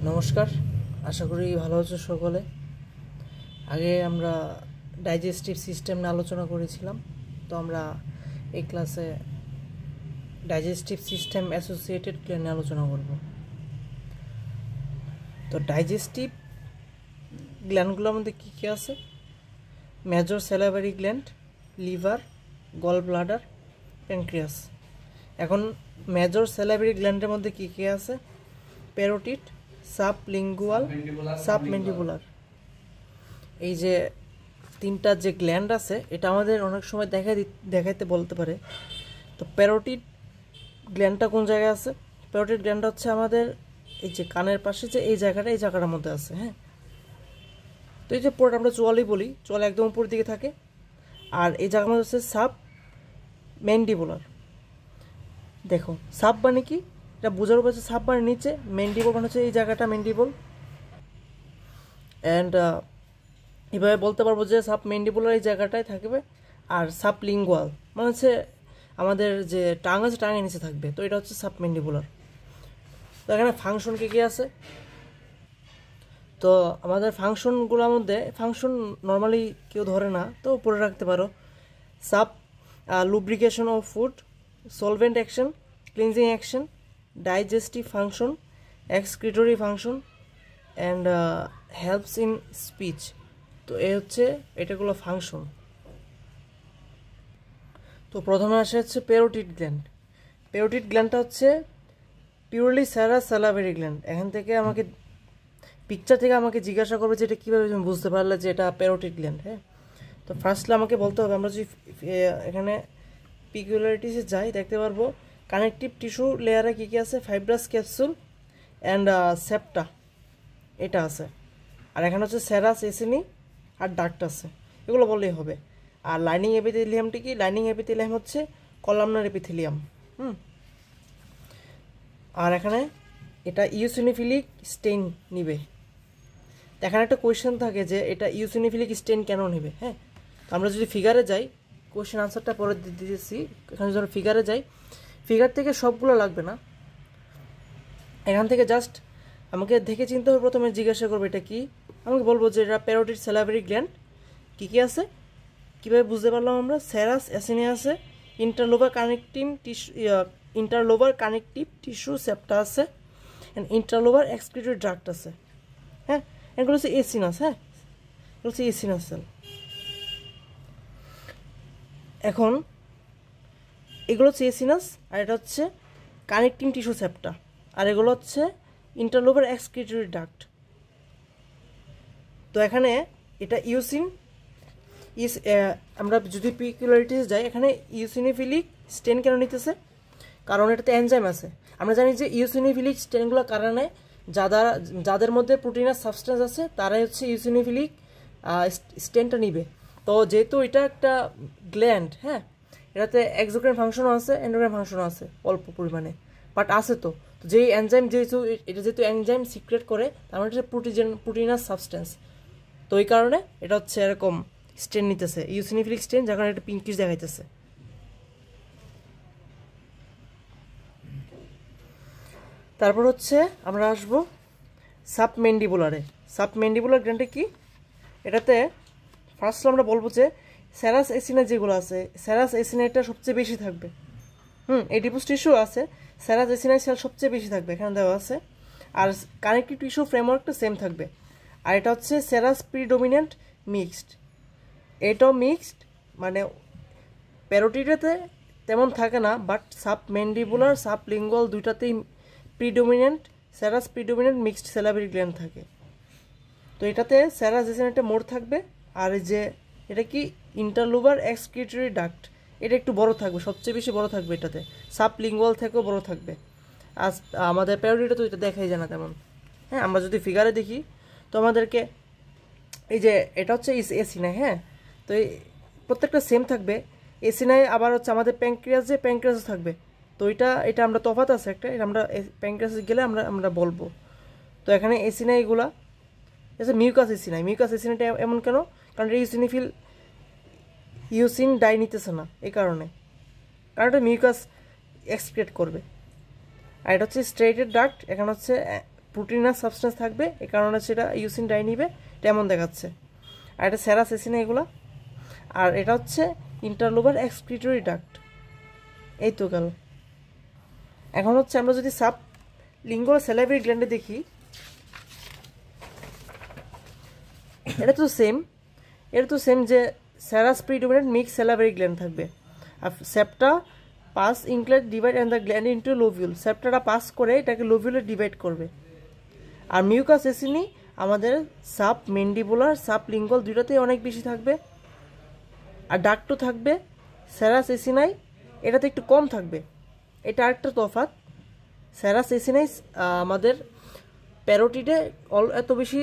নমস্কার, আশা করি ভালো আছো সকলে। আগে আমরা ডাইজেস্টিভ সিস্টেম নিয়ে আলোচনা করেছিলাম, তো আমরা এই ক্লাসে ডাইজেস্টিভ সিস্টেম অ্যাসোসিয়েটেড গ্ল্যান্ড নিয়ে আলোচনা করব। তো ডাইজেস্টিভ গ্ল্যান্ডগুলোর মধ্যে কী কী আছে? Major salivary gland, liver, gall bladder, pancreas. এখন মেজর স্যালাইভারি গ্ল্যান্ডের মধ্যে কী কী আছে? Parotid, sublingual, submandibular. এই যে তিনটা যে গ্ল্যান্ড আছে, এটা আমাদের অনেক সময় দেখাইতে বলতে পারে। তো প্যারোটিড গ্ল্যান্ডটা কোন জায়গায় আছে? প্যারোটিড গ্ল্যান্ডটা হচ্ছে আমাদের এই যে কানের পাশে যে এই জায়গাটার মধ্যে আছে। হ্যাঁ, তো এই যে পরে আমরা চোয়ালি বলি, চোয়াল একদম উপর দিকে থাকে। আর এই জায়গার মধ্যে হচ্ছে সাব ম্যান্ডিবুলার। দেখো, সাব মানে কি, এটা বোঝার উপর হচ্ছে সাব মানে নিচে, ম্যান্ডিবল মানে হচ্ছে এই জায়গাটা ম্যান্ডিবল। অ্যান্ড এভাবে বলতে পারবো যে সাব ম্যান্ডিবুলার এই জায়গাটায় থাকবে। আর সাবলিঙ্গুয়াল মানে হচ্ছে আমাদের যে টাং আছে, টাঙের নিচে থাকবে। তো এটা হচ্ছে সাব ম্যান্ডিবুলার। তো এখানে ফাংশন কী কী আছে? তো আমাদের ফাংশনগুলোর মধ্যে ফাংশন নর্মালি কেউ ধরে না, তো পড়ে রাখতে পারো। Sub lubrication of food, solvent action, cleansing action, digestive function, excretory function, and helps in speech. তো এই হচ্ছে এটাগুলো ফাংশন। তো প্রথমে আসে হচ্ছে প্যারোটিড গ্ল্যান্ড। প্যারোটিড গ্ল্যান্ডটা হচ্ছে পিওরলি সেরাস স্যালাইভারি গ্ল্যান্ড। এখান থেকে আমাকে পিকচার থেকে আমাকে জিজ্ঞাসা করবে যে এটা কীভাবে তুমি বুঝতে পারলে যে এটা প্যারোটিড গ্ল্যান্ড। হ্যাঁ, তো ফার্স্টলি আমাকে বলতে হবে, আমরা যদি এখানে পিকুলারিটিসে যাই দেখতে পারবো কানেকটিভ টিস্যু লেয়ারে কী কী আছে? ফাইব্রাস ক্যাপসুল অ্যান্ড সেপ্টা, এটা আছে। আর এখানে হচ্ছে সেরাস এসিনি আর ডাক্ট আছে, এগুলো বললেই হবে। আর লাইনিং এপিথেলিয়ামটি কি? লাইনিং এপিথেলিয়াম হচ্ছে কলামনার এপিথেলিয়াম। আর এখানে এটা ইউসিনোফিলিক স্টেইন নিবে। এখানে একটা কোয়েশ্চেন থাকে যে এটা ইউসিনোফিলিক স্টেইন কেন নেবে। হ্যাঁ, আমরা যদি ফিগারে যাই, কোয়েশ্চেন আনসারটা পরে দিতেছি। এখানে যদি ফিগারে যাই, ফিগার থেকে সবগুলো লাগবে না, এখান থেকে জাস্ট আমাকে দেখে চিনতে হবে। প্রথমে জিজ্ঞাসা করবো এটা কি, আমাকে বলবো যে এটা প্যারোটিড স্যালাইভারি গ্ল্যান্ড। কী কী আছে, কীভাবে বুঝতে পারলাম আমরা? সেরাস অ্যাসিনি আছে, ইন্টারলোভার কানেকটিভ টিস্যু সেপ্টা আছে, অ্যান্ড ইন্টারলোভার এক্সক্রিটরি ড্রাক্ট আছে। হ্যাঁ, এগুলো হচ্ছে এসিনাস। হ্যাঁ, এগুলো হচ্ছে এসিনাস সেল। এখন এগুলো হচ্ছে এসিনাস, আর এটা হচ্ছে কানেক্টিং টিস্যু সেপ্টা, আর এগুলো হচ্ছে ইন্টারলোভার এক্সক্রিটরি ডাক্ট। তো এখানে এটা আমরা যদি পিকুলারিটিস যাই, এখানে ইউসিনোফিলিক স্টেন কেন নিতেছে? কারণ এটাতে এনজাইম আছে। আমরা জানি যে ইউসিনোফিলিক স্টেনগুলোর কারণে যাদের মধ্যে প্রোটিনাস সাবস্টেন্স আছে তারাই হচ্ছে ইউসিনোফিলিক স্টেনটা নিবে। তো যেহেতু এটা একটা গ্ল্যান্ড, হ্যাঁ, এটাতে এক্সোক্রাইন ফাংশনও আছে, এন্ডোক্রাইন ফাংশনও আছে অল্প পরিমাণে, বাট আছে। তো যেই এনজাইম যেহেতু এনজাইম সিক্রেট করে, তার মানে এটা প্রোটিনাস সাবস্টেন্স। তো এই কারণে এটা হচ্ছে এরকম স্টেন নিতেছে, ইউসিনোফিলিক স্টেন, যার কারণে এটা পিঙ্কিশ দেখাইতেছে। তারপর হচ্ছে আমরা আসবো সাবমেন্ডিবুলারে। সাবমেন্ডিবুলার গ্ল্যান্ডে কি? এটাতে ফার্স্ট আমরা বলবো যে সেরাস এসিনা যেগুলো আছে, সেরাস এসিনাটা সবচেয়ে বেশি থাকবে। এডিপোস টিস্যু আছে, সেরাস এসিনাই সেল সবচেয়ে বেশি থাকবে, এখানে দেওয়া আছে। আর কানেক্টিভ টিস্যু ফ্রেমওয়ার্কটা সেম থাকবে। আর এটা হচ্ছে সেরাস প্রিডোমিনেন্ট মিক্সড। এটাও মিক্সড, মানে প্যারোটিডেতে তেমন থাকে না, বাট সাবমেন্ডিবুলার সাবলিঙ্গুয়াল দুইটাতেই predominant serous predominant mixed salivary gland থাকে। তো এটাতে সেরাস এসিনাটা মোর থাকবে। আর যে এটা কি ইন্টারলোভার এক্সক্রিটরি ডাক্ট, এটা একটু বড় থাকবে, সবচেয়ে বেশি বড় থাকবে এটাতে, সাবলিঙ্গুয়াল থেকেও বড় থাকবে। আর আমাদের প্যারোটিডে তো এটা দেখাই যায় না তেমন। হ্যাঁ, আমরা যদি ফিগারে দেখি তো আমাদেরকে এই যে এটা হচ্ছে এসিনাই। হ্যাঁ, তো এই প্রত্যেকটা সেম থাকবে। এসিনাই আবার হচ্ছে আমাদের প্যাঙ্ক্রিয়াস থাকবে। তো এটা আমরা তফাৎ আছে একটা, এটা আমরা প্যাঙ্ক্রিয়াসে গেলে আমরা বলবো। তো এখানে এসিনাইগুলা মিউকাস এসিনাইটা এমন কেন? কারণ এটা ইউসিন ডাই নিতেছে না, এই কারণে, কারণ এটা মিউকাস এক্সক্রিট করবে। আর এটা হচ্ছে স্ট্রেটেড ডাক্ট, এখানে হচ্ছে প্রোটিনাস সাবস্টেন্স থাকবে, এই কারণে সেটা ইউসিন ডাই নিবে, তেমন দেখাচ্ছে। আর এটা সেরাস এসিনা এগুলা। আর এটা হচ্ছে ইন্টারলোবার এক্সক্রিটরি ডাক্ট। এই তো গেল। এখন হচ্ছে আমরা যদি সাব লিঙ্গুয়াল স্যালাইভারি গ্ল্যান্ডে দেখি, এটা তো সেম যে serous predominant mix salivary gland থাকবে। আর septa pass included divide and the gland into লোভিউল, সেপ্টাটা পাস করে এটাকে লোভিউলে ডিভাইড করবে। আর মিউকাস এসিনি আমাদের সাব মেন্ডিবুলার সাব লিঙ্গুয়াল দুইটাতেই অনেক বেশি থাকবে। আর ডাক্টও থাকবে। সেরাস এসিনাই এটাতে একটু কম থাকবে। এটা আরেকটা তফাৎ। সেরাস এসিনাই আমাদের প্যারোটিডে এত বেশি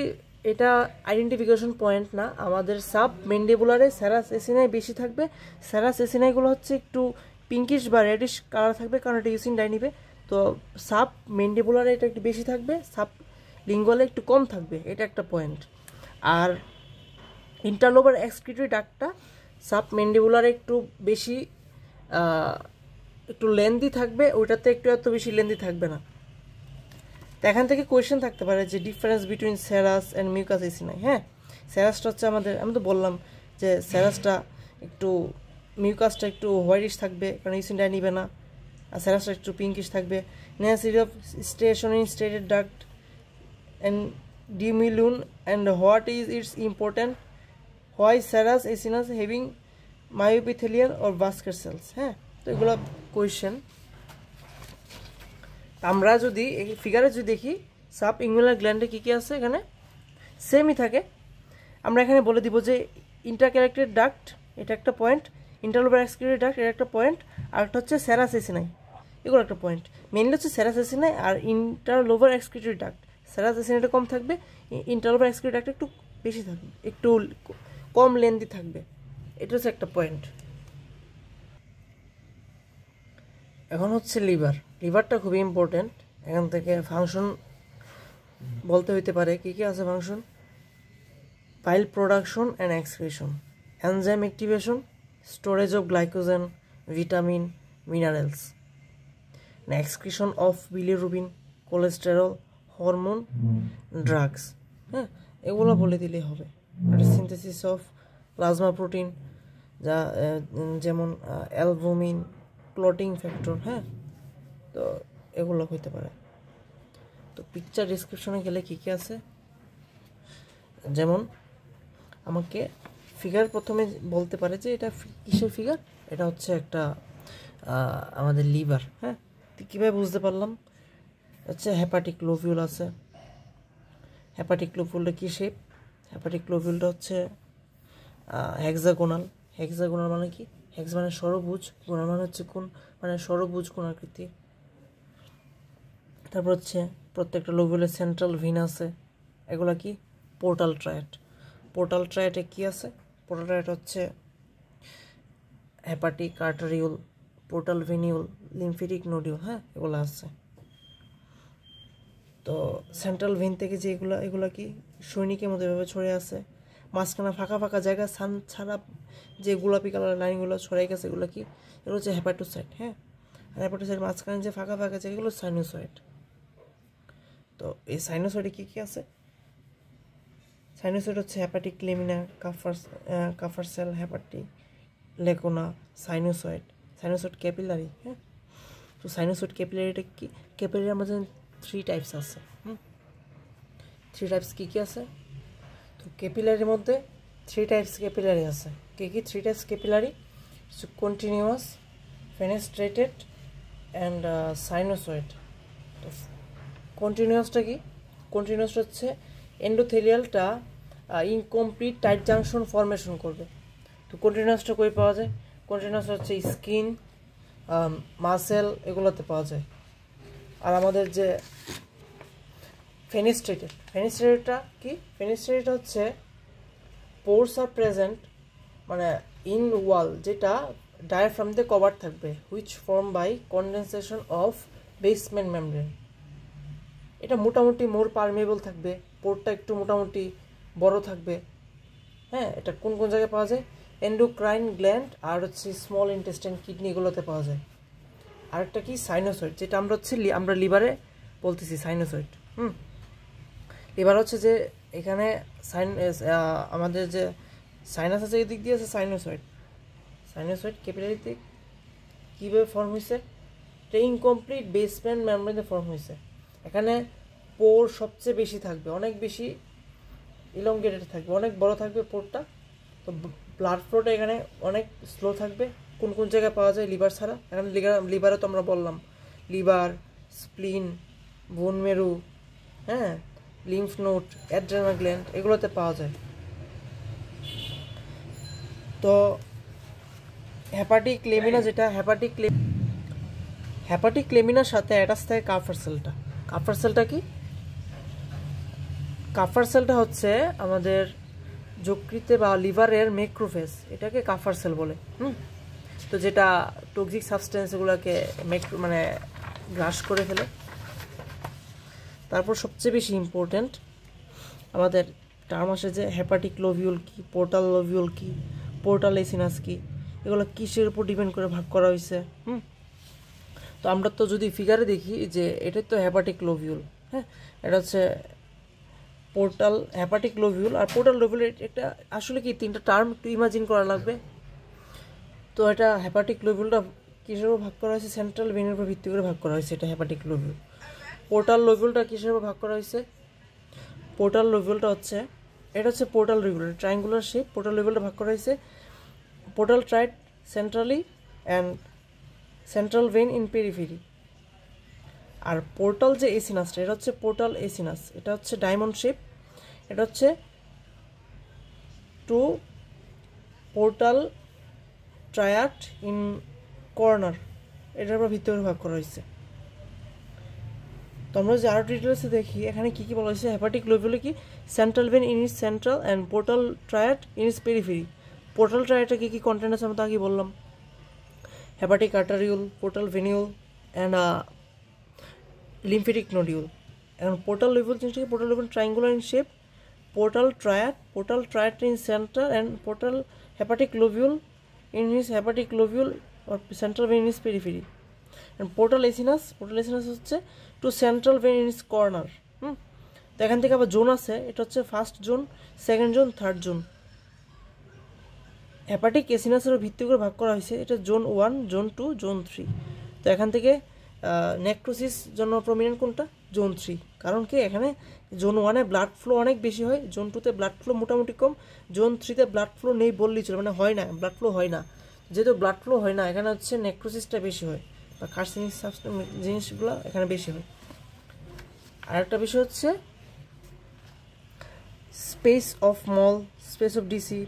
এটা আইডেন্টিফিকেশন পয়েন্ট না। আমাদের সাব মেন্ডিবুলারে সেরাস এসিনাই বেশি থাকবে। সেরাস এসিনাইগুলো হচ্ছে একটু পিঙ্কিশ বা রেডিশ কালার থাকবে, কারণ এটা ইউসিন ডাই নিবে। তো সাব মেন্ডিবুলারে এটা একটু বেশি থাকবে, সাব লিঙ্গুয়ালে একটু কম থাকবে, এটা একটা পয়েন্ট। আর ইন্টারলোবার এক্সক্রিটরি ডাক্টটা সাব মেন্ডিবুলারে একটু বেশি একটু লেন্দি থাকবে, ওইটাতে একটু এত বেশি লেন্দি থাকবে না। তো এখান থেকে কোয়েশ্চেন থাকতে পারে যে difference between serous and mucous acini. হ্যাঁ, সেরাসটা হচ্ছে আমাদের, আমি তো বললাম যে সেরাসটা একটু, মিউকাসটা একটু হোয়াইটিশ থাকবে কারণ ইউসিন ডাই নিবে না, আর সেরাসটা একটু পিঙ্কিশ থাকবে। Necessity of station in striated duct and demilune and what is its important, why serous acinus having myoepithelial or vascular cells. হ্যাঁ, তো এগুলো কোয়েশ্চেন। আমরা যদি এই ফিগারে যদি দেখি সাব ইনগুলার গ্ল্যান্ডে কী কী আছে, এখানে সেমই থাকে। আমরা এখানে বলে দিব যে ইন্টারক্যারেক্টেড ডাক্ট এটা একটা পয়েন্ট, ইন্টারলোবার এক্সক্রিটরি ডাক্ট এটা একটা পয়েন্ট, আর একটা হচ্ছে সেরাস এসিনাই, এগুলো একটা পয়েন্ট। মেনলি হচ্ছে সেরাস এসিনাই আর ইন্টারলোবার এক্সক্রিটরি ডাক্ট। সেরাস এসিনাইটা কম থাকবে, ইন্টারলোবার এক্সক্রিটরি ডাক্ট একটু বেশি থাকবে, একটু কম লেন্দি থাকবে, এটা হচ্ছে একটা পয়েন্ট। এখন হচ্ছে লিভারটা খুবই ইম্পর্টেন্ট। এখান থেকে ফাংশন বলতে হইতে পারে কী কী আছে function: bile production and excretion, enzyme activation, storage of glycogen, vitamin, minerals, and excretion of bilirubin, cholesterol, hormone, drugs. হ্যাঁ, এগুলো বলে দিলেই হবে। আর সিনথেসিস অফ প্লাজমা প্রোটিন, যা যেমন অ্যালবুমিন, ক্লটিং ফ্যাক্টর। হ্যাঁ, তো এগুলো হইতে পারে। তো পিকচার ডিসক্রিপশনে গেলে কী কী আছে, যেমন আমাকে ফিগার প্রথমে বলতে পারে যে এটা কিসের ফিগার, এটা হচ্ছে একটা আমাদের লিভার। হ্যাঁ, কীভাবে বুঝতে পারলাম, হচ্ছে হেপাটিক লোভিউল আছে। হেপাটিক লোভিউলটা কী শেপ, হেপাটিক লোভিউলটা হচ্ছে হেক্সাগোনাল। হেক্সাগোনাল মানে কি, হেক্স মানে ষড়ভুজ, গোনাল মানে হচ্ছে কোণ, মানে ষড়ভুজ কোণ আকৃতি। তারপর হচ্ছে প্রত্যেকটা লোভিউলের সেন্ট্রাল ভিন আছে। এগুলা কি, পোর্টাল ট্রায়াড। পোর্টাল ট্রায়াডে কি আছে, পোর্টাল ট্রায়াড হচ্ছে হেপাটিক আর্টারিউল, পোর্টাল ভেনিউল, লিম্ফেটিক নোডিউল। হ্যাঁ, এগুলো আছে। তো সেন্ট্রাল ভেন থেকে যে এগুলা কি সৈনিকের মতো এভাবে ছড়ে আছে। মাঝখানে ফাঁকা ফাঁকা জায়গা সান ছাড়া যে গোলাপি কালারের লাইনগুলো ছড়াই গেছে, এগুলো কি, এগুলো হচ্ছে হেপাটোসাইট। হ্যাঁ, আর হেপাটোসাইট মাঝখানে যে ফাঁকা ফাঁকা জায়গাগুলো সাইনোসয়েড। তো এই সাইনোসয়েডে কী কী আছে, সাইনোসয়েড হচ্ছে hepatic lamina, Kupffer cell, hepatic lacuna, sinusoid, sinusoid capillary. হ্যাঁ, তো সাইনোসয়েড ক্যাপিলারিটা কি, ক্যাপিলারি আমাদের 3 টাইপস আছে। 3 টাইপস কী কী আছে, তো ক্যাপিলারির মধ্যে 3 টাইপস ক্যাপিলারি আছে। কী কী 3 types capillary, continuous, fenestrated and sinusoid. তো কন্টিনিউয়াসটা কি, কন্টিনিউয়াসটা হচ্ছে এন্ডোথেলিয়ালটা ইনকমপ্লিট টাইট জাংশন ফর্মেশন করবে। তো কন্টিনিউয়াসটা কই পাওয়া যায়, কন্টিনিউয়াস হচ্ছে স্কিন, মাসেল, এগুলোতে পাওয়া যায়। আর আমাদের যে ফেনিস্ট্রেটেডটা কি, ফেনিস্ট্রেটেড হচ্ছে পোর্স আর প্রেজেন্ট, মানে ইন ওয়াল, যেটা ডায়াফ্রাম দিয়ে কভার থাকবে, which form by condensation of basement membrane. এটা মোটামুটি মোর পারমেবল থাকবে, পোর্টটা একটু মোটামুটি বড় থাকবে। হ্যাঁ, এটা কোন কোন জায়গায় পাওয়া যায়, এন্ডোক্রাইন গ্ল্যান্ড আর হচ্ছে স্মল ইন্টেস্টাইন, কিডনি, এগুলোতে পাওয়া যায়। আরেকটা কি সাইনোসয়েড, যেটা আমরা লিভারে বলতেছি সাইনোসয়েড। এবার হচ্ছে যে এখানে আমাদের যে সাইনাস আছে এই দিক দিয়ে আছে সাইনোসয়েড। সাইনোসয়েড ক্যাপিলারিতে কীভাবে ফর্ম হয়েছে? এটা ইনকমপ্লিট বেসমেন্ট মেমব্রেনে ফর্ম হয়েছে। এখানে পোর সবচেয়ে বেশি থাকবে, অনেক বেশি ইলংগেটেড থাকবে, অনেক বড় থাকবে পোরটা। তো ব্লাড ফ্লোটা এখানে অনেক স্লো থাকবে। কোন কোন জায়গায় পাওয়া যায়? লিভার ছাড়া। এখানে লিভারে তো আমরা বললাম লিভার, স্প্লিন, বোন মেরু, হ্যাঁ, লিম্ফ নোড, অ্যাড্রেনাল গ্ল্যান্ড, এগুলোতে পাওয়া যায়। তো হেপাটিক লেমিনা যেটা, হেপাটিক লেমিনার সাথে অ্যাটাচ থাকে কাফার সেলটা। কাফার সেলটা কি? কাফার সেলটা হচ্ছে আমাদের যকৃতে বা লিভারের ম্যাক্রোফেজ, এটাকে কাফার সেল বলে। তো যেটা টক্সিক সাবস্টেন্স এগুলোকে মানে গ্রাস করে ফেলে। তারপর সবচেয়ে বেশি ইম্পর্ট্যান্ট আমাদের টার্ম আসে যে হেপাটিক লোভিউল কি, পোর্টাল লোভিউল কি, পোর্টাল এসিনাস কি, এগুলো কিসের উপর ডিপেন্ড করে ভাগ করা হয়েছে। তো আমরা তো যদি ফিগারে দেখি যে এটা তো হেপাটিক লোভিউল, হ্যাঁ, এটা হচ্ছে পোর্টাল হেপাটিক লোভিউল। আর পোর্টাল লোভিউল এটা আসলে কি তিনটা টার্ম একটু ইমাজিন করা লাগবে। তো এটা হেপাটিক লোভিউলটা কিসের উপর ভাগ করা হয়েছে? সেন্ট্রাল ভেনের উপর ভিত্তি করে ভাগ করা হয়েছে এটা হেপাটিক লোভিউল। পোর্টাল লোভিউলটা কিসের উপর ভাগ করা হয়েছে? পোর্টাল লোভিউলটা হচ্ছে, এটা হচ্ছে পোর্টাল লোভিউল, ট্রায়াঙ্গুলার শেপ। পোর্টাল লোভিউলটা ভাগ করা হয়েছে portal triad centrally and central vein in periphery. আর পোর্টাল যে এসিনাসটা, এটা হচ্ছে পোর্টাল এসিনাস, এটা হচ্ছে ডায়মন্ড শেপ। এটা হচ্ছে two portal triad in corner, এটার উপর ভিত্তি করে ভাগ করা হয়েছে। তো আমরা যে আরও ডিটেলসে দেখি এখানে কী কী বলা হয়েছে। হেপাটিক লোভিউলে কি? Central vein in is central and portal triad in is periphery. Portal ট্রায়াডটা key key content আছে আমরা তো আগে বললাম, hepatic আর্টারিউল, portal ভেনিউল and lymphatic nodule. এখন পোর্টাল লোভিউল জিনিসটা কি? পোর্টাল লোভিউল triangular in shape, portal triad in central and portal hepatic লোভিউল in his hepatic লোভিউল or central vein in his periphery. And portal esinus হচ্ছে to central vein in its corner. তো এখান থেকে আবার zone আছে, এটা হচ্ছে first zone, second zone, third zone. Hepatic এসিনাসের ভিত্তি করে ভাগ করা হয়েছে, এটা জোন 1, জোন 2, জোন 3। তো এখান থেকে নেক্রোসিস জন্য প্রমিনেন্ট কোনটা? জোন 3। কারণ কি? এখানে জোন 1-এ ব্লাড ফ্লো অনেক বেশি হয়, জোন 2-তে ব্লাড ফ্লো মোটামুটি কম, জোন 3-তে ব্লাড ফ্লো নেই বললেই চলে, মানে হয় না, ব্লাড ফ্লো হয় না। যেহেতু ব্লাড ফ্লো হয় না, এখানে হচ্ছে নেক্রোসিসটা বেশি হয় বা কার্সিনিক জিনিসগুলো এখানে বেশি হয়। আরেকটা বিষয় হচ্ছে space of Mall, space of Disse,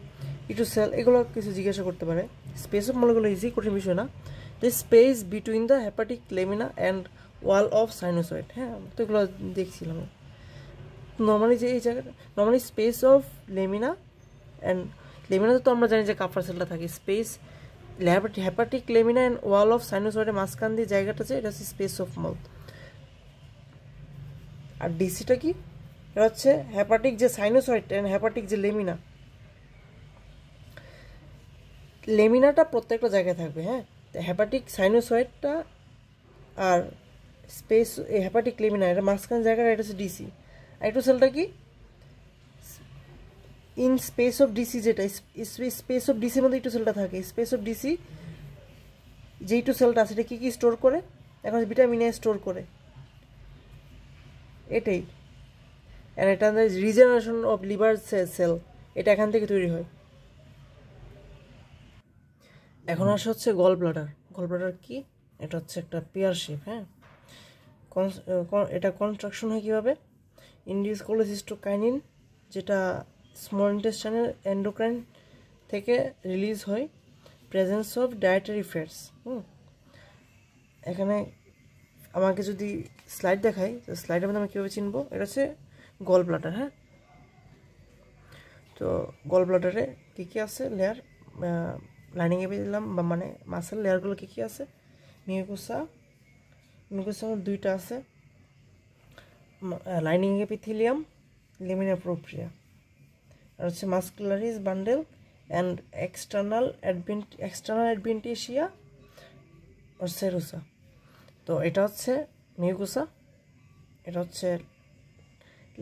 Ito cell, এগুলো কিছু জিজ্ঞাসা করতে পারে। স্পেস অফ মলগুলো ইজি, কঠিন বিষয় না। The space between the hepatic lamina and wall of sinusoid, হ্যাঁ, তো এগুলো দেখছিলাম। নর্মালি যে এই জায়গাটা normally space of lamina and লেমিনাতে তো আমরা জানি যে কাফার সেলটা থাকে। Space hepatic lamina and wall of সাইনোসয়েডের মাঝখান দিয়ে জায়গাটা আছে, এটা হচ্ছে স্পেস অফ মাউথ। আর ডিসিটা কি? এটা হচ্ছে হেপাটিক যে সাইনোসয়েড অ্যান্ড হেপাটিক যে লেমিনাটা প্রত্যেকটা জায়গায় থাকবে, হ্যাঁ। তো হেপাটিক সাইনোসয়েডটা আর স্পেস হেপাটিক লেমিনা, এটা মাঝখান জায়গাটা, এটা হচ্ছে ডিসি। আর একটু সেলটা কি? ইন স্পেস অফ ডিসি, যেটা স্পেস অফ ডিসির মধ্যে একটু সেলটা থাকে। স্পেস অফ ডিসি যে একটু সেলটা আছে, এটা কী কী স্টোর করে? এখন ভিটামিন এ স্টোর করে, এটাই। আর এটা রিজেনারেশন অফ লিভার সেল, এটা এখান থেকে তৈরি হয়। এখন আসা হচ্ছে গল ব্লাডার। গল ব্লাডার কি? এটা হচ্ছে একটা পেয়ার শেপ, হ্যাঁ। এটা কনস্ট্রাকশন হয় কীভাবে? ইন্ডিউস কোলেসিস্টোকাইনিন, যেটা স্মল ইন্টেস্টাইনের এন্ডোক্রাইন থেকে রিলিজ হয়, প্রেজেন্স অফ ডায়েটারি ফ্যাটস। এখানে আমাকে যদি স্লাইড দেখাই, তো স্লাইডের মধ্যে আমি কীভাবে চিনবো? এটা হচ্ছে গল ব্লাডার, হ্যাঁ। তো গল ব্লাডারে কী কী আছে লেয়ার? লাইনিং এপিথেলিয়াম বা মানে মাসেল লেয়ারগুলো কী কী আছে? মিউকোসা দুইটা আছে, লাইনিং এপিথেলিয়াম, লেমিনা প্রোপ্রিয়া। আর হচ্ছে muscularis bundle and external adventitia আর সেরোসা। তো এটা হচ্ছে মিউকোসা, এটা হচ্ছে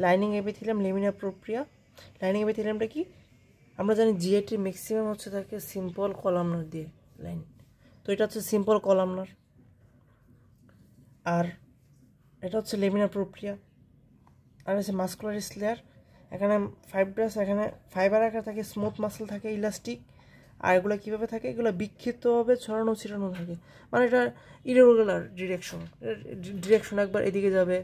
লাইনিং এপিথেলিয়াম, লেমিনার প্রোপ্রিয়া। লাইনিং এপিথেলিয়ামটা কি আমরা জানি জিআইটির ম্যাক্সিমাম হচ্ছে থাকে সিম্পল কলামনার দিয়ে লাইন, তো এটা হচ্ছে সিম্পল কলামনার। আর এটা হচ্ছে লেমিনার প্রোপ্রিয়া। আর হচ্ছে মাস্কুলারিস লেয়ার, এখানে ফাইব্রাস, এখানে ফাইবার আকার থাকে, স্মুথ মাসল থাকে, ইলাস্টিক। আর এগুলো কীভাবে থাকে, এগুলো বিক্ষিপ্তভাবে ছড়ানো ছিটানো থাকে, মানে এটা ইরেগুলার ডিরেকশন একবার এদিকে যাবে,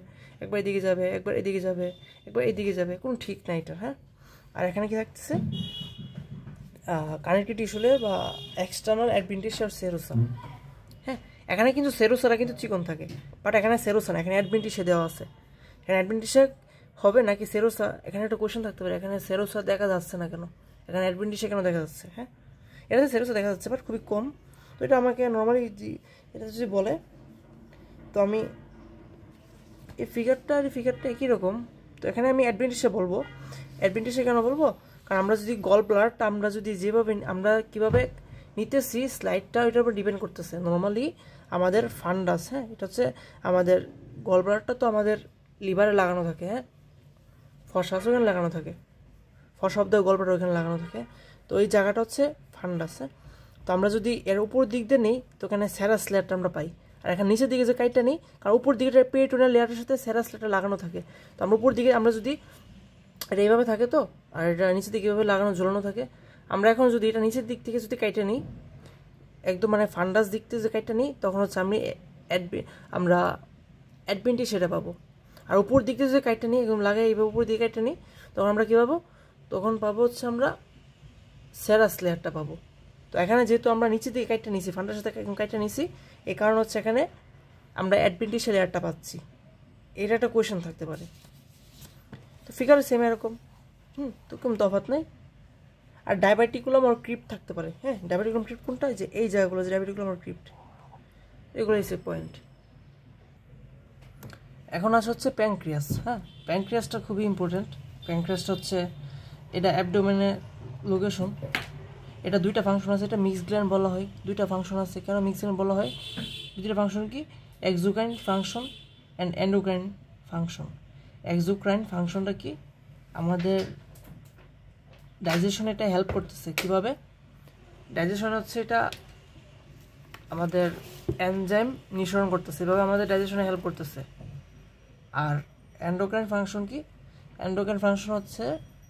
একবার এদিকে যাবে, একবার এদিকে যাবে, একবার এদিকে যাবে, কোনো ঠিক নাই এটা। হ্যাঁ, আর এখানে কি থাকতেছে কানেক্টিভ টিস্যু লেয়ার বা এক্সটার্নাল অ্যাডভেন্টিশিয়া আর সেরোসা। হ্যাঁ, এখানে কিন্তু সেরোসারা কিন্তু চিকন থাকে, বাট এখানে সেরোসা না, এখানে অ্যাডভেন্টিশিয়া দেওয়া আছে। এখানে অ্যাডভেন্টিশিয়া হবে নাকি সেরোসা, এখানে একটা কোয়েশ্চেন থাকতে পারে, এখানে সেরোসা দেখা যাচ্ছে না কেন, এখানে অ্যাডভেন্টিশিয়া কেন দেখা যাচ্ছে। হ্যাঁ, এটাতে সেরোসা দেখা যাচ্ছে বাট খুবই কম। তো এটা আমাকে নর্মালি এটা যদি বলে, তো আমি এই ফিগারটা আর এই ফিগারটা একই রকম, তো এখানে আমি অ্যাডভেন্টিশিয়া বলবো। অ্যাডভেন্টিশিয়া কেন বলবো, কারণ আমরা যদি গল ব্লাডারটা আমরা যদি যেভাবে আমরা কীভাবে নিতেছি স্লাইডটা ওইটার উপর ডিপেন্ড করতেছে। নর্মালি আমাদের ফান্ডাস, হ্যাঁ, এটা হচ্ছে আমাদের গল ব্লাডারটা তো আমাদের লিভারে লাগানো থাকে। হ্যাঁ, ফসাস ওখানে লাগানো থাকে, ফসা অব্দ গল ব্লাডার ওখানে লাগানো থাকে, তো এই জায়গাটা হচ্ছে ফান্ডাস। হ্যাঁ, তো আমরা যদি এর উপর দিক দিয়ে নিই তো এখানে সেরাস লেয়ারটা আমরা পাই। আর এখানে নিচের দিকে যে কাইটটা নিই, কারণ উপর দিকে পেরিটোনিয়াল লেয়ারের সাথে সেরাস লেয়ারটা লাগানো থাকে, তো আমরা উপর দিকে আমরা যদি এটা এইভাবে থাকে তো, আর এটা নিচের দিকে এভাবে লাগানো ঝোলানো থাকে। আমরা এখন যদি এটা নিচের দিক থেকে যদি কাইটে নিই, একদম মানে ফান্ডাস দিক থেকে যে কাইটটা নিই, তখন হচ্ছে আমরা অ্যাডভেন্টিশ সেটা পাবো। আর উপর দিক থেকে যদি কাইটটা নিই, একদম লাগাই এইভাবে উপর দিকে কাইটটা নিই, তখন আমরা কী পাবো, তখন পাবো হচ্ছে আমরা সেরাস লেয়ারটা পাবো। তো এখানে যেহেতু আমরা নিচের দিকে কাইটটা নিছি, ফান্ডার সাথে কাইটটা নিছি, এই কারণ হচ্ছে এখানে আমরা অ্যাডভেন্টিশ লেয়ারটা পাচ্ছি। এটা একটা কোয়েশ্চেন থাকতে পারে। তো ফিগারে সেম এরকম, তো কোনো তফাৎ নেই। আর ডায়াবেটিকুলাম আর ক্রিপ্ট থাকতে পারে। হ্যাঁ, ডায়াবেটিকুলাম ক্রিপ্ট কোনটা, যে এই জায়গাগুলো যে ডায়াবেটিকুলাম আর ক্রিপ্ট, এগুলো হচ্ছে পয়েন্ট। এখন আসা হচ্ছে প্যানক্রিয়াস। হ্যাঁ, প্যানক্রিয়াসটা খুবই ইম্পর্টেন্ট। প্যানক্রিয়াসটা হচ্ছে এটা অ্যাবডোমেনের লোকেশন। এটা দুইটা ফাংশন আছে, এটা মিক্স গ্ল্যান্ড বলা হয়। দুইটা ফাংশন আছে, কেন মিক্স গ্ল্যান্ড বলা হয়, দুইটা ফাংশন কি, exocrine function and endocrine function. Exocrine ফাংশনটা কি, আমাদের ডাইজেশনে এটা হেল্প করতেছে। কীভাবে ডাইজেশন হচ্ছে, এটা আমাদের এনজাইম নিঃসরণ করতেছে, এভাবে আমাদের ডাইজেশনে হেল্প করতেছে। আর এন্ডোক্রাইন ফাংশন কি, এন্ডোক্রাইন ফাংশন হচ্ছে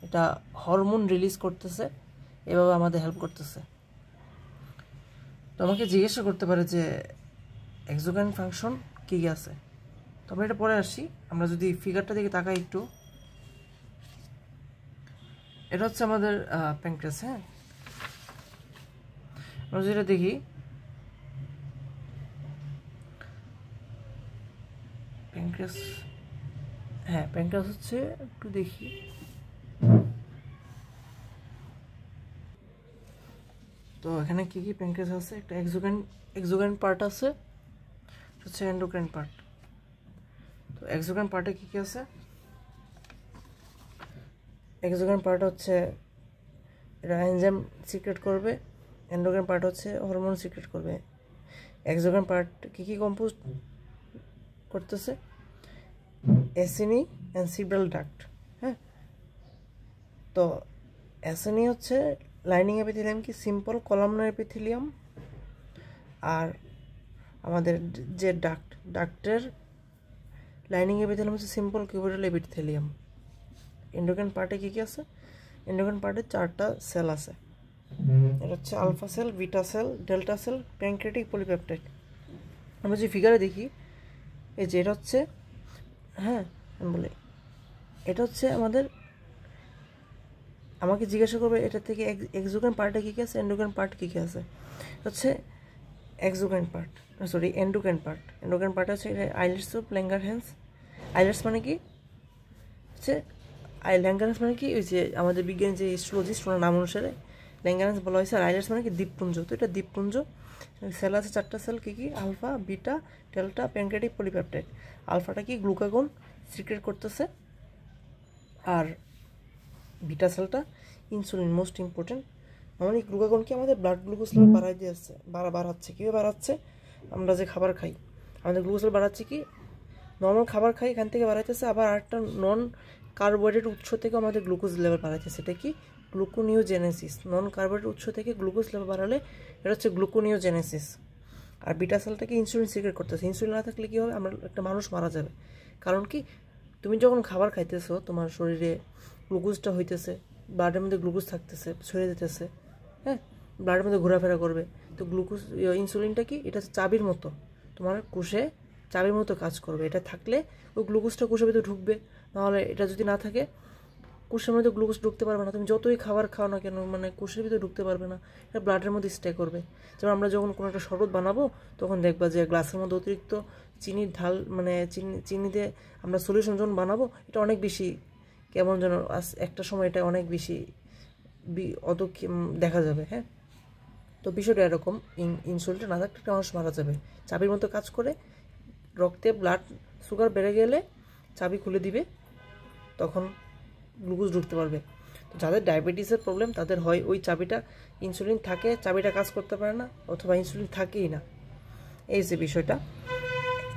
এটা হরমোন রিলিজ করতেছে, এভাবে আমাদের হেল্প করতেছে। তো আমাকে জিজ্ঞাসা করতে পারে যে এক্সোক্রাইন ফাংশন কী কী আছে, তো আমরা এটা পরে আসি। আমরা যদি ফিগারটা দিকে তাকাই একটু, এটা হচ্ছে আমাদের প্যানক্রিয়াস। হ্যাঁ, আমরা যেটা দেখি প্যানক্রিয়াস, হ্যাঁ প্যানক্রিয়াস হচ্ছে একটু দেখি, তো এখানে কি কি প্যানক্রিয়াস আছে, একটা এক্সোক্রাইন পার্ট আছে, হচ্ছে এন্ডোক্রাইন পার্ট। তো এক্সোক্রাইন পার্টে কি কি আছে, এক্সোক্রাইন পার্ট হচ্ছে এটা এনজাইম সিক্রেট করবে, এন্ডোক্রাইন পার্ট হচ্ছে হরমোন সিক্রেট করবে। এক্সোক্রাইন পার্ট কি কি কম্পোজ করতেছে, এসিনি অ্যান্ড সিব্রাল ডাক্ট। হ্যাঁ, তো এসিনি হচ্ছে লাইনিং এপিথেলিয়াম কি সিম্পল কলামনার এপিথেলিয়াম, আর আমাদের যে ডাক্টের লাইনিং এপিথেলিয়াম হচ্ছে সিম্পল কিউবিটাল এপিথেলিয়াম। এন্ডোক্রাইন পার্টে কী কী আছে, এন্ডোক্রাইন পার্টে 4টা সেল আছে। এটা হচ্ছে alpha cell, beta cell, delta cell, pancreatic polypeptide. আমরা যে ফিগারে দেখি, এই যে এটা হচ্ছে, হ্যাঁ আমি বলি, এটা হচ্ছে আমাকে জিজ্ঞাসা করবে এটা থেকে এক্সোক্রাইন পার্টে কী কী আছে, এন্ডোক্রাইন পার্ট কী কী আছে। হচ্ছে exocrine part, sorry endocrine part. Endocrine part হচ্ছে আইলেটস অফ ল্যাঙ্গারহ্যান্স। আইলেটস মানে কি হচ্ছে, ল্যাঙ্গারহ্যান্স মানে কি, ওই যে আমাদের বিজ্ঞান যে হিস্টোলজিস্ট ওনার নাম অনুসারে ল্যাঙ্গারহ্যান্স বলা হয়েছে। আর আইলেটস মানে কি দ্বীপপুঞ্জ, তো এটা দ্বীপপুঞ্জ। সেল আছে 4টা সেল, কী কী, alpha, beta, delta, pancreatic polypeptide. আলফাটা কি গ্লুকাগন সিক্রেট করতেছে, আর বিটা সেলটা ইনসুলিন, মোস্ট ইম্পর্টেন্ট। আমার এই গ্লুকাগন কি আমাদের ব্লাড গ্লুকোজ লেভেল বাড়াই দিয়েছে, বাড়াচ্ছে। কীভাবে বাড়াচ্ছে, আমরা যে খাবার খাই আমাদের গ্লুকোজ লেভেল বাড়াচ্ছে, কি নর্মাল খাবার খাই এখান থেকে বাড়াইতেছে, আবার আরেকটা নন কার্বোহাইড্রেট উৎস থেকে আমাদের গ্লুকোজ লেভেল বাড়াচ্ছে, সেটা কি গ্লুকোনিওজেনেসিস। নন কার্বোহাইড্রেট উৎস থেকে গ্লুকোজ লেভেল বাড়ালে এটা হচ্ছে গ্লুকোনিওজেনেসিস। আর বিটা সেলটাকে ইনসুলিন সিক্রেট করতেছে। ইনসুলিন না থাকলে কী হবে, আমরা একটা মানুষ মারা যাবে। কারণ কি, তুমি যখন খাবার খাইতেছো তোমার শরীরে গ্লুকোজটা হইতেছে, ব্লাডের মধ্যে গ্লুকোজ থাকতেছে, ছড়িয়ে যেতেছে, হ্যাঁ, ব্লাডের মধ্যে ঘোরাফেরা করবে। তো গ্লুকোজ ইনসুলিনটা কি, এটা চাবির মতো, তোমার কোষে চাবির মতো কাজ করবে। এটা থাকলে ওই গ্লুকোজটা কোষের ভিতরে ঢুকবে, নাহলে এটা যদি না থাকে কোষের মধ্যে গ্লুকোজ ঢুকতে পারবে না। তুমি যতই খাবার খাও না কেন, মানে কোষের ভিতরে ঢুকতে পারবে না, এটা ব্লাডের মধ্যে স্টে করবে। যেমন আমরা যখন কোনো একটা শরবত বানাবো তখন দেখবা যে গ্লাসের মধ্যে অতিরিক্ত চিনির ঢাল, মানে চিনি দিয়ে আমরা সলিউশন যখন বানাবো, এটা অনেক বেশি কেমন যেন একটা সময় এটা অনেক বেশি দেখা যাবে। হ্যাঁ, তো বিষয়টা এরকম, ইনসুলিনটা না থাকলে একটা মানুষ মারা যাবে। চাবির মতো কাজ করে, রক্তে ব্লাড সুগার বেড়ে গেলে চাবি খুলে দিবে, তখন গ্লুকোজ ঢুকতে পারবে। তো যাদের ডায়াবেটিসের প্রবলেম তাদের হয় ওই চাবিটা, ইনসুলিন থাকে চাবিটা কাজ করতে পারে না, অথবা ইনসুলিন থাকেই না, এই যে বিষয়টা।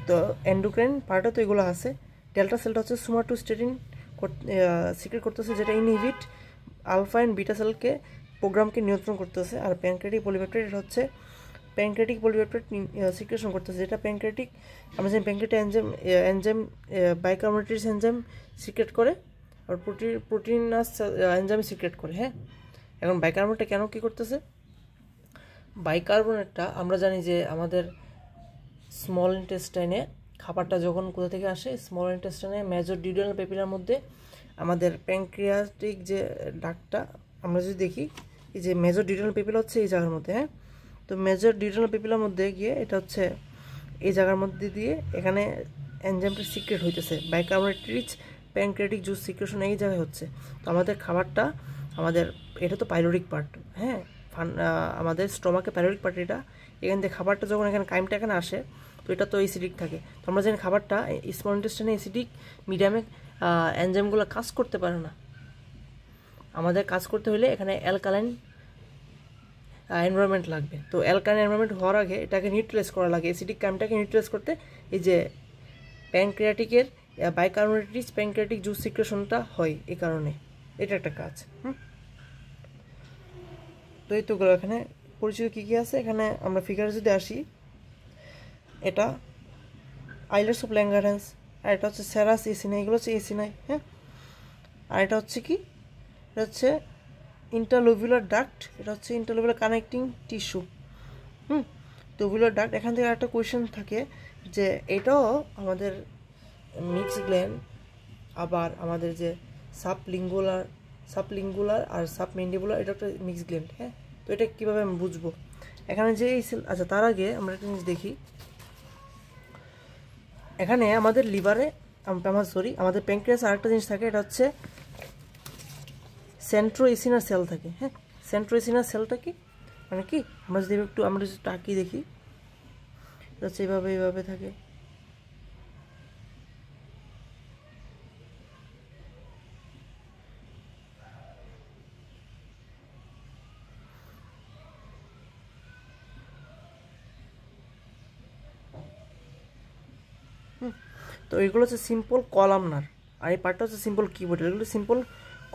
তো এন্ডোক্রাইন পার্টে তো এগুলো আছে। ডেল্টা সেলটা হচ্ছে সোমাটোস্টেটিন সিক্রেট করতেছে, যেটা ইনহিবিট আলফা অ্যান্ড বিটা সেলকে প্রোগ্রামকে নিয়ন্ত্রণ করতেছে। আর প্যানক্রিয়াটিক পলিপেপটাইড এটা হচ্ছে প্যানক্রিয়াটিক পলিপেপটাইড সিক্রেশন করতেছে, যেটা প্যানক্রিয়াটিক, আমরা জানি প্যানক্রিয়াটিক এনজাইম বাইকার্বোনেটেজ এনজাইম সিক্রেট করে, আর প্রোটিনাস এনজাইম সিক্রেট করে। হ্যাঁ, এখন বাইকার্বোনেটটা কেন কী করতেছে, বাইকার্বোনেটটা আমরা জানি যে আমাদের স্মল ইন্টেস্টাইনে খাবারটা যখন কোথা থেকে আসে, স্মল ইন্টেস্টাইনে মেজর ডিউডেনাল পেপিলার মধ্যে আমাদের প্যানক্রিয়াটিক যে ডাকটা আমরা যদি দেখি, এই যে মেজর ডিউডেনাল পেপিলা হচ্ছে এই জায়গার মধ্যে। হ্যাঁ, তো মেজর ডিউডেনাল পেপিলার মধ্যে গিয়ে এটা হচ্ছে এই জায়গার মধ্যে দিয়ে এখানে এনজাইমটা সিক্রেট হইতেছে, bicarbonate rich pancreatic juice secretion এই জায়গায় হচ্ছে। তো আমাদের খাবারটা, আমাদের এটা তো পাইলোরিক পার্ট, হ্যাঁ, আমাদের স্টমাকে পাইলোরিক পার্ট, এটা এখান থেকে খাবারটা যখন এখানে কাইমটা এখানে আসে, তো এটা তো অ্যাসিডিক থাকে। তো আমরা জানি খাবারটা স্মল ইন্টেস্টাইনে অ্যাসিডিক মিডিয়ামে এনজাইমগুলো কাজ করতে পারে না। আমাদের কাজ করতে হলে এখানে অ্যালকালাইন এনভায়রনমেন্ট লাগবে। তো অ্যালকালাইন এনভায়রনমেন্ট হওয়ার আগে এটাকে নিউট্রালাইজ করা লাগে, অ্যাসিডিক কাইমটাকে নিউট্রালাইজ করতে এই যে প্যানক্রিয়াটিকের বাইকার্বোনেট রিচ প্যানক্রিয়াটিক জুস সিক্রেশনটা হয়, এই কারণে এটা একটা কাজ। তো এই তোগুলো এখানে পরিচিত কী কী আছে, এখানে আমরা ফিগারে যদি আসি, এটা আইলেটস অফ ল্যাঙ্গারহ্যান্স, আর এটা হচ্ছে সেরাস এসিনাই, এগুলো হচ্ছে এসিনাই। হ্যাঁ, আর এটা হচ্ছে কি, এটা হচ্ছে ইন্টারলোভিউলার ডাক্ট, এটা হচ্ছে ইন্টারলোভিউলার কানেক্টিং টিস্যু। লোভিউলার ডাক্ট, এখান থেকে একটা কোয়েশ্চেন থাকে যে এটাও আমাদের মিক্স গ্ল্যান্ড, আবার আমাদের যে সাবলিঙ্গুলার আর সাবমেন্ডিবুলার, এটা একটা মিক্স গ্ল্যান্ড। হ্যাঁ, তো এটা কীভাবে আমি বুঝবো, এখানে যে এই সেল, আচ্ছা তার আগে আমরা একটা জিনিস দেখি, এখানে আমাদের লিভারে আমাদের প্যানক্রিয়াসে আরেকটা জিনিস থাকে, এটা হচ্ছে সেন্ট্রোএসিনার সেল থাকে। হ্যাঁ, সেন্ট্রোএসিনার সেলটা কি, মানে কি, আমরা যদি তাকিয়ে দেখি, এটা হচ্ছে এইভাবে থাকে। তো এইগুলো হচ্ছে সিম্পল কলামনার, আর এই পার্টটা হচ্ছে সিম্পল কিউবয়েডাল। এগুলো সিম্পল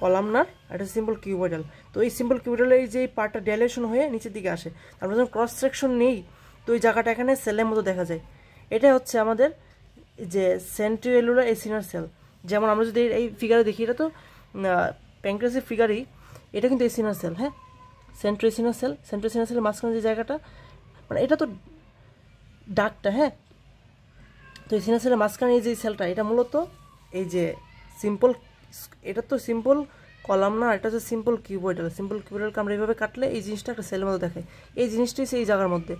কলামনার, এটা সিম্পল কিউবয়েডাল। তো এই সিম্পল কিউবয়েডালে এই যে এই পার্টটা ডাইলেশন হয়ে নিচের দিকে আসে, আমরা যখন ক্রস সেকশন নেই তো ওই জায়গাটা এখানে সেলের মতো দেখা যায়। এটা হচ্ছে আমাদের যে সেন্ট্রিওলুলার এসিনার সেল। যেমন আমরা যদি এই ফিগারে দেখি, এটা তো প্যানক্রিয়াসের ফিগারই, এটা কিন্তু এসিনার সেল। হ্যাঁ, সেন্ট্রোএসিনার সেলের মাঝখানে যে জায়গাটা, মানে এটা তো ডাকটা। হ্যাঁ, তো এসিনার সেলের মাঝখানে এই যে সেলটা, এটা মূলত এই যে সিম্পল, এটা তো সিম্পল কলাম না, এটা হচ্ছে সিম্পল কিউবয়েডাল। সিম্পল কিউবয়েডালকে আমরা এইভাবে কাটলে এই জিনিসটা একটা সেলের মতো দেখায়, এই জিনিসটাই সেই জায়গার মধ্যে।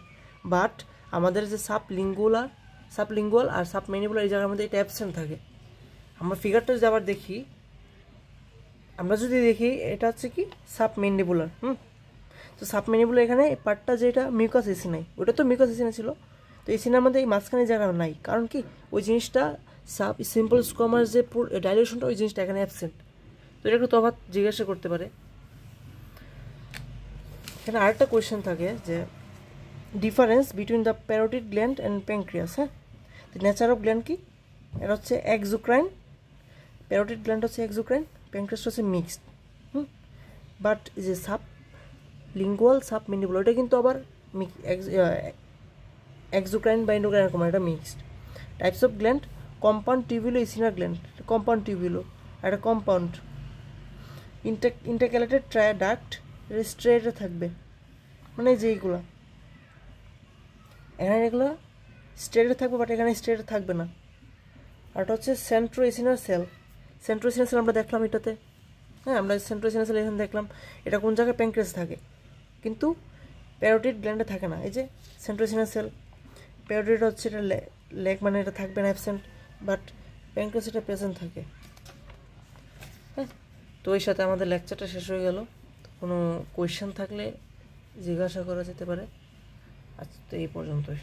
বাট আমাদের যে সাবলিঙ্গুয়াল আর সাবমেন্ডিবুলার এই জায়গার মধ্যে এটা অ্যাবসেন্ট থাকে। আমরা ফিগারটা যদি আবার দেখি, এটা হচ্ছে কি সাবমেন্ডিবুলার। তো সাবমেন্ডিবুলার এখানে এই পার্টটা যেটা মিউকাস এসিনাই, ওটা তো মিউকাস এসিনা ছিল, তো এসিনার মধ্যে এই মাঝখানে জায়গা নাই, কারণ কি ওই জিনিসটা সিম্পল স্কোমার যে ডাইলেশনটা, ওই জিনিসটা এখানে অ্যাবসেন্ট। তো এটা একটু তফাৎ জিজ্ঞাসা করতে পারে। এখানে আরেকটা কোয়েশ্চেন থাকে যে difference between the parotid gland and pancreas. হ্যাঁ, তো নেচার অফ গ্ল্যান্ড কি, এটা হচ্ছে এক্সোক্রাইন প্যারোটিড গ্ল্যান্ড হচ্ছে এক্সোক্রাইন, প্যানক্রিয়াস হচ্ছে মিক্সড। বাট যে সাব লিঙ্গুয়াল সাব ম্যান্ডিবুলার এটা কিন্তু আবার এক্সোক্রাইন বা এন্ডোক্রাইন এরকম, এটা mixed. Types of gland, compound tubulo acinar gland, compound tubulo, একটা কম্পাউন্ড ইন্টারক্যালেটেড ডাক্ট স্ট্রেটে থাকবে, মানে যে এইগুলো এখানে এগুলো স্ট্রেটে থাকবে, বাট এখানে স্ট্রেটে থাকবে না। আর এটা হচ্ছে সেন্ট্রোএসিনার সেল। সেন্ট্রোএসিনার সেল আমরা দেখলাম এটাতে, হ্যাঁ আমরা সেন্ট্রোএসিনার সেল এখানে দেখলাম। এটা কোন জায়গায়? প্যানক্রিয়াস থাকে, কিন্তু প্যারোটিড গ্ল্যান্ডে থাকে না। এই যে সেন্ট্রোএসিনার সেল, প্যারোটিড হচ্ছে এটা লেগ, মানে এটা থাকবে না, অ্যাবসেন্ট, বাট প্যানক্রিয়াস এটা প্রেজেন্ট থাকে। হ্যাঁ, তো এর সাথে আমাদের লেকচারটা শেষ হয়ে গেল। কোনো কোয়েশ্চেন থাকলে জিজ্ঞাসা করা যেতে পারে। আজ তো এই পর্যন্তই।